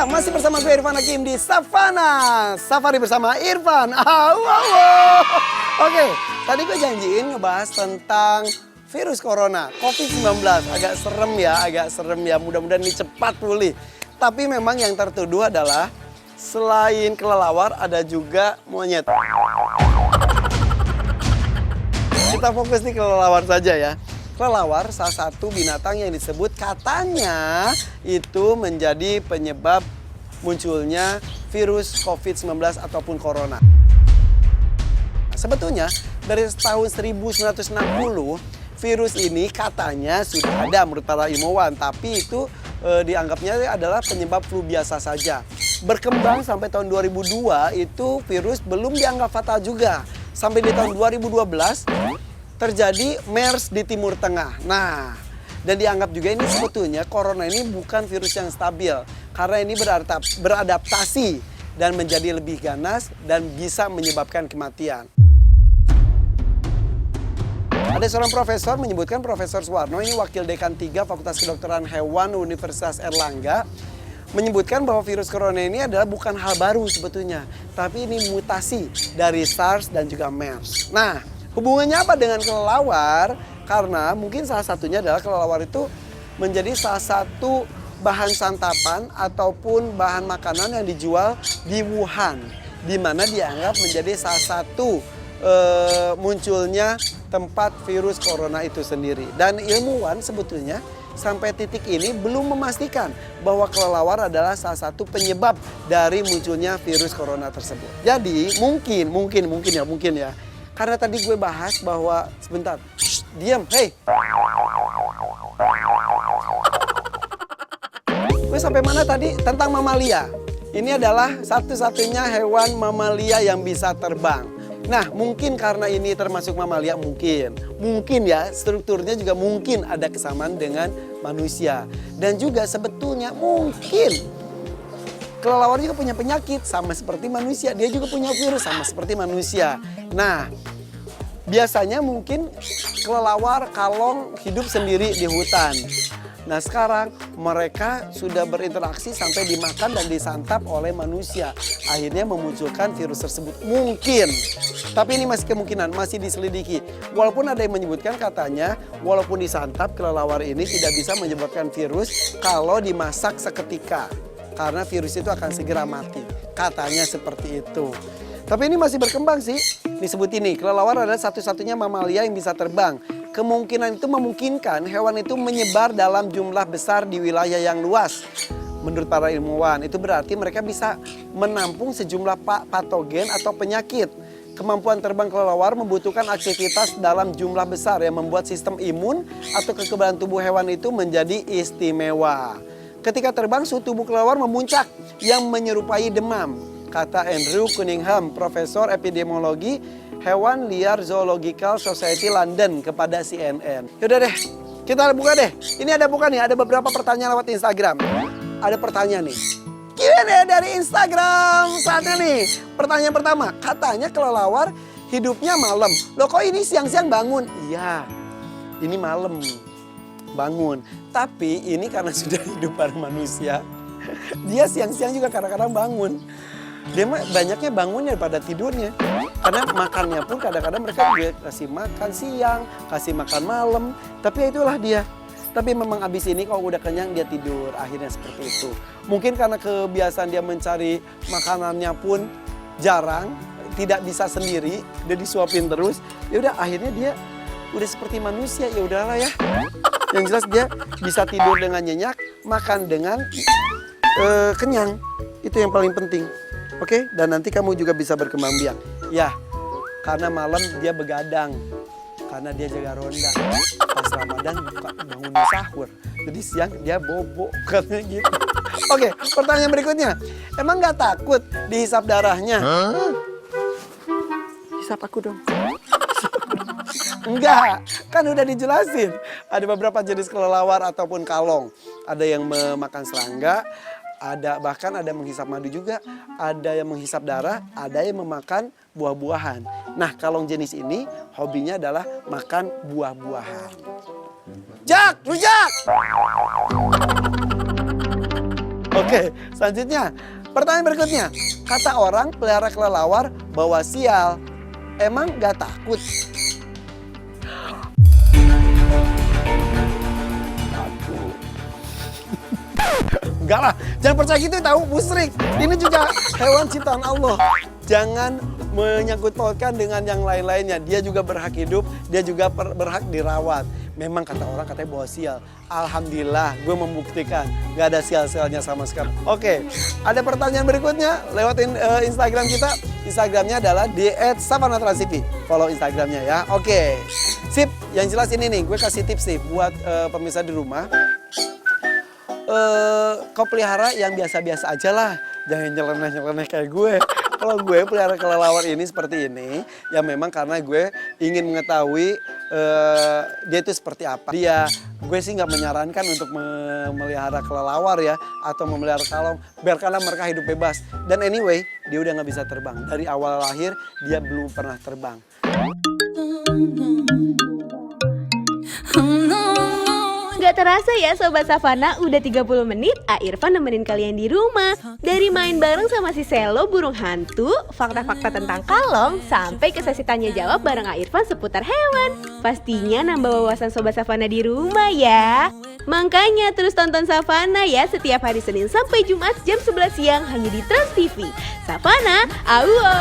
Ya, masih bersama gue Irfan Hakim di Savana Safari bersama Irfan. Oke, tadi gue janjiin ngebahas tentang virus corona, COVID-19. Agak serem ya. Mudah-mudahan ini cepat pulih. Tapi memang yang tertuduh adalah selain kelelawar ada juga monyet. Kita fokus di kelelawar saja ya. Kelelawar salah satu binatang yang disebut katanya itu menjadi penyebab munculnya virus COVID-19 ataupun corona. Sebetulnya dari tahun 1960 virus ini katanya sudah ada menurut para ilmuwan, tapi itu dianggapnya adalah penyebab flu biasa saja. Berkembang sampai tahun 2002 itu virus belum dianggap fatal juga. Sampai di tahun 2012 terjadi MERS di Timur Tengah. Nah, dan dianggap juga ini sebetulnya corona ini bukan virus yang stabil karena ini beradaptasi dan menjadi lebih ganas dan bisa menyebabkan kematian. Ada seorang profesor menyebutkan, Profesor Suwarno, ini wakil dekan 3 Fakultas Kedokteran Hewan Universitas Erlangga, menyebutkan bahwa virus corona ini adalah bukan hal baru sebetulnya, tapi ini mutasi dari SARS dan juga MERS. Nah, hubungannya apa dengan kelelawar? Karena mungkin salah satunya adalah kelelawar itu menjadi salah satu bahan santapan ataupun bahan makanan yang dijual di Wuhan, di mana dianggap menjadi salah satu munculnya tempat virus corona itu sendiri. Dan ilmuwan sebetulnya sampai titik ini belum memastikan bahwa kelelawar adalah salah satu penyebab dari munculnya virus corona tersebut. Jadi mungkin ya. Karena tadi gue bahas bahwa sebentar, diam, hei. Gue sampai mana tadi? Tentang mamalia. Ini adalah satu-satunya hewan mamalia yang bisa terbang. Nah, mungkin karena ini termasuk mamalia, mungkin ya, strukturnya juga mungkin ada kesamaan dengan manusia. Dan juga sebetulnya mungkin kelelawar juga punya penyakit sama seperti manusia. Dia juga punya virus sama seperti manusia. Nah, biasanya mungkin kelelawar kalong hidup sendiri di hutan. Nah, sekarang mereka sudah berinteraksi sampai dimakan dan disantap oleh manusia. Akhirnya memunculkan virus tersebut. Mungkin. Tapi ini masih kemungkinan, masih diselidiki. Walaupun ada yang menyebutkan katanya, walaupun disantap, kelelawar ini tidak bisa menyebabkan virus kalau dimasak seketika. Karena virus itu akan segera mati. Katanya seperti itu. Tapi ini masih berkembang sih. Disebut ini, kelelawar adalah satu-satunya mamalia yang bisa terbang. Kemungkinan itu memungkinkan hewan itu menyebar dalam jumlah besar di wilayah yang luas. Menurut para ilmuwan, itu berarti mereka bisa menampung sejumlah patogen atau penyakit. Kemampuan terbang kelelawar membutuhkan aktivitas dalam jumlah besar yang membuat sistem imun atau kekebalan tubuh hewan itu menjadi istimewa. Ketika terbang, suhu tubuh kelelawar memuncak yang menyerupai demam, kata Andrew Cunningham, Profesor Epidemiologi Hewan Liar Zoological Society London kepada CNN. Yaudah deh, kita buka deh. Ini ada buka nih, ada beberapa pertanyaan lewat Instagram. Ada pertanyaan nih. Q&A dari Instagram saatnya nih. Pertanyaan pertama, katanya kelelawar hidupnya malam. Loh kok ini siang-siang bangun? Iya, ini malam bangun. Tapi ini karena sudah hidup pada manusia, dia siang-siang juga kadang-kadang bangun. Dia banyaknya bangunnya daripada tidurnya. Karena makannya pun kadang-kadang mereka juga kasih makan siang, kasih makan malam. Tapi itulah dia. Tapi memang abis ini kalau udah kenyang dia tidur. Akhirnya seperti itu. Mungkin karena kebiasaan dia mencari makanannya pun jarang, tidak bisa sendiri, dia disuapin terus. Ya udah akhirnya dia udah seperti manusia. Ya udahlah ya. Yang jelas dia bisa tidur dengan nyenyak, makan dengan kenyang. Itu yang paling penting. Oke, dan nanti kamu juga bisa berkembang biak. Ya, karena malam dia begadang. Karena dia jaga ronda. Pas Ramadan buka bangun sahur. Jadi siang dia bobo, katanya gitu. Oke, pertanyaan berikutnya. Emang nggak takut dihisap darahnya? Hisap aku dong. Enggak, kan udah dijelasin. Ada beberapa jenis kelelawar ataupun kalong. Ada yang memakan serangga, bahkan ada yang menghisap madu juga, ada yang menghisap darah, ada yang memakan buah-buahan. Nah, kalong jenis ini hobinya adalah makan buah-buahan. Jak, rujak! Oke, Oke, selanjutnya. Pertanyaan berikutnya. Kata orang pelihara kelelawar bawa sial. Emang gak takut? Enggak lah, jangan percaya gitu tahu musrik. Ini juga hewan ciptaan Allah. Jangan menyangkut pautkan dengan yang lain-lainnya. Dia juga berhak hidup, dia juga berhak dirawat. Memang kata orang katanya bawa sial. Alhamdulillah gue membuktikan gak ada sial-sialnya sama sekali. Oke, ada pertanyaan berikutnya lewat Instagram kita. Instagramnya adalah @savanatransTV. Follow Instagramnya ya. Oke, sip. Yang jelas ini nih, gue kasih tips nih buat pemirsa di rumah. Kau pelihara yang biasa-biasa aja lah. Jangan nyeleneh-nyeleneh kayak gue. Kalau gue pelihara kelelawar ini seperti ini, ya memang karena gue ingin mengetahui dia itu seperti apa. Gue sih nggak menyarankan untuk memelihara kelelawar ya, atau memelihara kalong. Biarkanlah mereka hidup bebas. Dan anyway, dia udah nggak bisa terbang. Dari awal lahir, dia belum pernah terbang. Gak terasa ya Sobat Savana, udah 30 menit Irfan nemenin kalian di rumah. Dari main bareng sama si Selo burung hantu, fakta-fakta tentang kalong, sampai ke sesi tanya jawab bareng Irfan seputar hewan. Pastinya nambah wawasan Sobat Savana di rumah ya. Makanya terus tonton Savana ya setiap hari Senin sampai Jumat jam 11 siang hanya di Trans TV. Savana, auo!